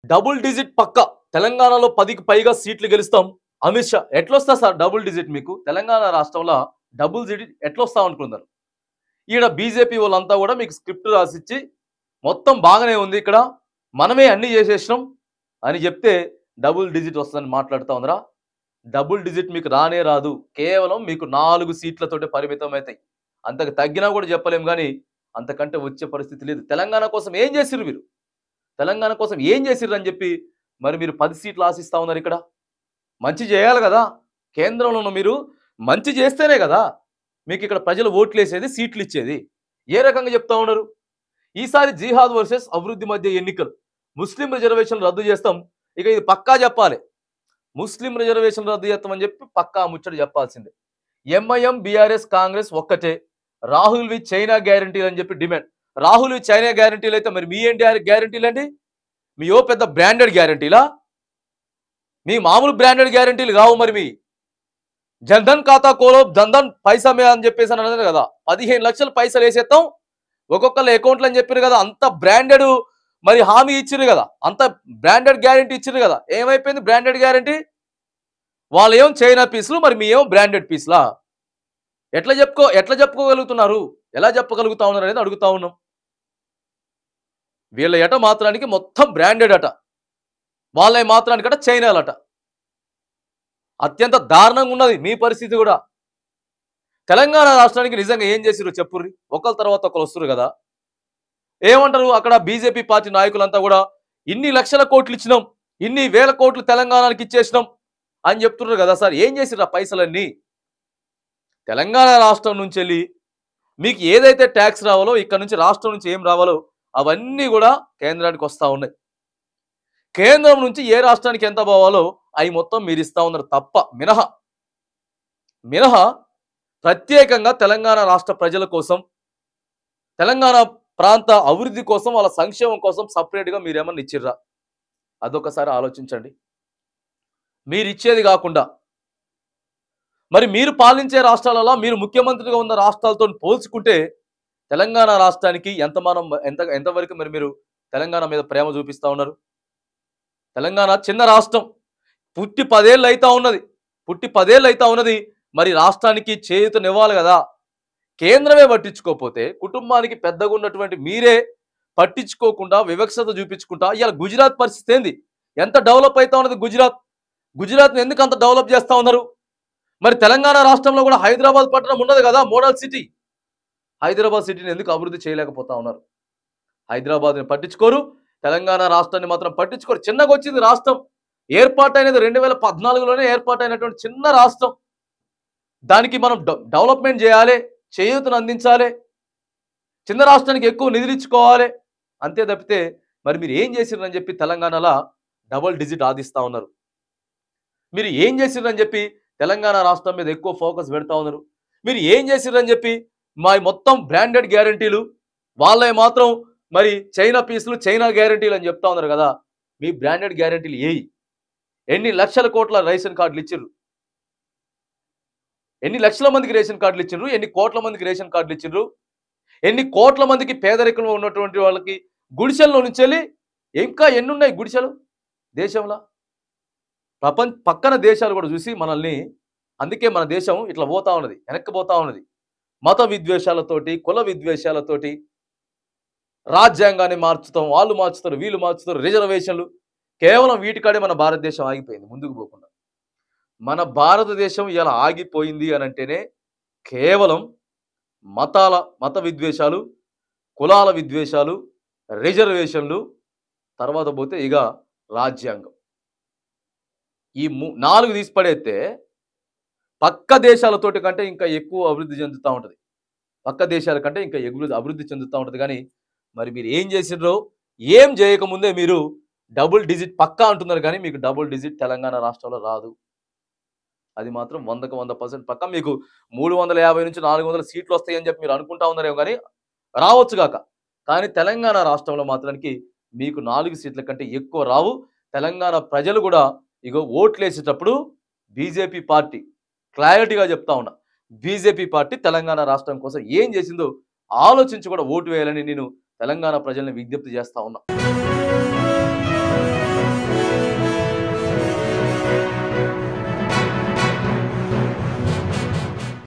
Double digit పక్క తెలంగాణలో 10కి పైగా సీట్లు గెలుస్తాం. అమిత్ షా ఎట్లొస్తా సార్ డబుల్ డిజిట్ మీకు తెలంగాణ రాష్ట్రంలో డబుల్ డిజిట్ ఎట్లొస్తా అనుకున్నారు. ఈడ బీజేపీ వాళ్ళంతా కూడా మీకు స్క్రిప్ట్ రాసిచ్చి మొత్తం బాగానే ఉంది, ఇక్కడ మనమే అన్ని చేసేసినాం అని చెప్తే డబుల్ డిజిట్ వస్తుందని మాట్లాడుతూ ఉందరా. డబుల్ డిజిట్ మీకు రానే రాదు, కేవలం మీకు 4 సీట్లతోటే పరిమితం అవుతాయి. అంతకు తగ్గినా కూడా చెప్పలేం, కానీ అంతకంటే వచ్చే పరిస్థితి లేదు. తెలంగాణ కోసం ఏం చేసిర్రు మీరు, తెలంగాణ కోసం ఏం చేసిర్రు అని చెప్పి మరి మీరు 10 సీట్లు ఆశిస్తా ఉన్నారు. ఇక్కడ మంచి చేయాలి కదా, కేంద్రంలో మీరు మంచి చేస్తేనే కదా మీకు ఇక్కడ ప్రజలు ఓట్లు వేసేది, సీట్లు ఇచ్చేది. ఏ రకంగా చెప్తా ఉన్నారు, ఈసారి జిహాద్ వర్సెస్ అభివృద్ధి మధ్య ఎన్నికలు, ముస్లిం రిజర్వేషన్ రద్దు చేస్తాం. ఇక ఇది పక్కా చెప్పాలి, ముస్లిం రిజర్వేషన్ రద్దు చేస్తామని చెప్పి పక్కా ముచ్చట చెప్పాల్సిందే. ఎంఐఎం బీఆర్ఎస్ కాంగ్రెస్ ఒక్కటే, రాహుల్ వి చైనా గ్యారంటీలు అని చెప్పి డిమాండ్. రాహుల్ వి చైనా గ్యారంటీలు అయితే మరి మీ ఏంటి గ్యారంటీలు అండి? మీ ఓ పెద్ద బ్రాండెడ్ గ్యారంటీలా? మీ మామూలు బ్రాండెడ్ గ్యారంటీలు కావు. మరి మీ జన్ధన్ ఖాతా కోలో జన్ధన్ పైసా మీద అని చెప్పేసి అని అన్నారు కదా, 15 లక్షలు పైసలు వేసేస్తాం ఒక్కొక్కళ్ళ అకౌంట్లు అని చెప్పారు కదా. అంత బ్రాండెడ్ మరి హామీ ఇచ్చిరు కదా, అంత బ్రాండెడ్ గ్యారంటీ ఇచ్చిరు కదా. ఏమైపోయింది బ్రాండెడ్ గ్యారంటీ? వాళ్ళు ఏం చైనా పీసులు, మరి మీ ఏమో బ్రాండెడ్ పీసులా? ఎట్లా చెప్పుకోగలుగుతున్నారు, ఎలా చెప్పగలుగుతా ఉన్నారు అనేది అడుగుతా ఉన్నాం. వీళ్ళ ఎట మాత్రానికి మొత్తం బ్రాండెడ్ అట, వాళ్ళ మాత్రానికట చైనాలట. అత్యంత దారుణంగా ఉన్నది మీ పరిస్థితి కూడా. తెలంగాణ రాష్ట్రానికి నిజంగా ఏం చేసిరో చెప్పుర్రి, ఒకరి తర్వాత ఒకరు వస్తురు కదా. ఏమంటారు అక్కడ బీజేపీ పార్టీ నాయకులంతా కూడా, ఇన్ని లక్షల కోట్లు ఇచ్చినాం, ఇన్ని వేల కోట్లు తెలంగాణకి ఇచ్చేసినాం అని చెప్తున్నారు కదా. సార్ ఏం చేసిర్రు ఆ పైసలన్నీ? తెలంగాణ రాష్ట్రం నుంచి వెళ్ళి మీకు ఏదైతే ట్యాక్స్ రావాలో, ఇక్కడ నుంచి రాష్ట్రం నుంచి ఏం రావాలో అవన్నీ కూడా కేంద్రానికి వస్తూ ఉన్నాయి. కేంద్రం నుంచి ఏ రాష్ట్రానికి ఎంత పోవాలో అవి మొత్తం మీరు ఇస్తా ఉన్నారు తప్ప, మినహా ప్రత్యేకంగా తెలంగాణ రాష్ట్ర ప్రజల కోసం, తెలంగాణ ప్రాంత అభివృద్ధి కోసం, వాళ్ళ సంక్షేమం కోసం సపరేట్గా మీరేమన్నా ఇచ్చిర్రా? అదొకసారి ఆలోచించండి. మీరు ఇచ్చేది కాకుండా మరి మీరు పాలించే రాష్ట్రాలలో, మీరు ముఖ్యమంత్రిగా ఉన్న రాష్ట్రాలతో పోల్చుకుంటే తెలంగాణ రాష్ట్రానికి ఎంతవరకు మరి మీరు తెలంగాణ మీద ప్రేమ చూపిస్తూ ఉన్నారు? తెలంగాణ చిన్న రాష్ట్రం, పుట్టి 10 ఏళ్ళు అవుతా ఉన్నది. మరి రాష్ట్రానికి చేయూతనివ్వాలి కదా. కేంద్రమే పట్టించుకోకపోతే, కుటుంబానికి పెద్దగా ఉన్నటువంటి మీరే పట్టించుకోకుండా వివక్షత చూపించుకుంటా ఇవాళ గుజరాత్ పరిస్థితి ఏంది? ఎంత డెవలప్ అవుతా ఉన్నది గుజరాత్ని ఎందుకు అంత డెవలప్ చేస్తూ ఉన్నారు? మరి తెలంగాణ రాష్ట్రంలో కూడా హైదరాబాద్ పట్టణం ఉన్నది కదా, మోడల్ సిటీ. హైదరాబాద్ సిటీని ఎందుకు అభివృద్ధి చేయలేకపోతా ఉన్నారు? హైదరాబాద్ని పట్టించుకోరు, తెలంగాణ రాష్ట్రాన్ని మాత్రం పట్టించుకోరు. చిన్నగా వచ్చింది రాష్ట్రం, ఏర్పాటైనది 2014లోనే ఏర్పాటైనటువంటి చిన్న రాష్ట్రం. దానికి మనం డెవలప్మెంట్ చేయాలి, చేయూతను అందించాలి, చిన్న రాష్ట్రానికి ఎక్కువ నిధులు ఇచ్చుకోవాలి, అంతే తప్పితే మరి మీరు ఏం చేసిరని చెప్పి తెలంగాణలో డబుల్ డిజిట్ ఆదిస్తూ ఉన్నారు. మీరు ఏం చేసిరని చెప్పి తెలంగాణ రాష్ట్రం మీద ఎక్కువ ఫోకస్ పెడతా ఉన్నారు. మీరు ఏం చేసిరని చెప్పి మా మొత్తం బ్రాండెడ్ గ్యారంటీలు, వాళ్ళే మాత్రం మరి చైనా పీసులు, చైనా గ్యారంటీలు అని చెప్తా ఉన్నారు కదా. మీ బ్రాండెడ్ గ్యారంటీలు ఎన్ని లక్షల కోట్ల రేషన్ కార్డులు ఇచ్చిర్రు? ఎన్ని లక్షల మందికి రేషన్ కార్డులు ఇచ్చిర్రు? ఎన్ని కోట్ల మందికి రేషన్ కార్డులు ఇచ్చిర్రు? ఎన్ని కోట్ల మందికి పేదరికంలో ఉన్నటువంటి వాళ్ళకి గుడిసెల్లో నుంచి వెళ్ళి ఇంకా ఎన్నున్నాయి గుడిసెలు దేశంలో? పక్కన దేశాలు కూడా చూసి మనల్ని, అందుకే మన దేశం ఇట్లా పోతా ఉన్నది, వెనక్కి పోతా ఉన్నది. మత విద్వేషాలతోటి, కుల విద్వేషాలతోటి రాజ్యాంగాన్ని మార్చుతాం, వాళ్ళు మార్చుతారు, వీళ్ళు మార్చుతారు, రిజర్వేషన్లు, కేవలం వీటికాడే మన భారతదేశం ఆగిపోయింది, ముందుకు పోకుండా. మన భారతదేశం ఇలా ఆగిపోయింది అని అంటేనే కేవలం మత విద్వేషాలు, కులాల విద్వేషాలు, రిజర్వేషన్లు, తర్వాత పోతే ఇక రాజ్యాంగం. ఈ 4 తీసి పడేస్తే పక్క దేశాలతోటి కంటే ఇంకా ఎక్కువ అభివృద్ధి చెందుతూ ఉంటుంది, పక్క దేశాల కంటే ఇంకా అభివృద్ధి చెందుతూ ఉంటుంది. కానీ మరి మీరు ఏం చేసిర్రో, ఏం చేయకముందే మీరు డబుల్ డిజిట్ పక్కా అంటున్నారు, కానీ మీకు డబుల్ డిజిట్ తెలంగాణ రాష్ట్రంలో రాదు. అది మాత్రం 100కు 100% పక్కా. మీకు 350 నుంచి 400 సీట్లు వస్తాయని చెప్పి మీరు అనుకుంటా ఉన్నారేమో, కానీ రావచ్చు కాక. కానీ తెలంగాణ రాష్ట్రంలో మాత్రానికి మీకు 4 సీట్ల కంటే ఎక్కువ రావు. తెలంగాణ ప్రజలు కూడా ఇగో ఓట్లు వేసేటప్పుడు బీజేపీ పార్టీ, క్లారిటీగా చెప్తా ఉన్నా, బీజేపీ పార్టీ తెలంగాణ రాష్ట్రం కోసం ఏం చేసిందో ఆలోచించి కూడా ఓటు వేయాలని నేను తెలంగాణ ప్రజల్ని విజ్ఞప్తి చేస్తా ఉన్నా.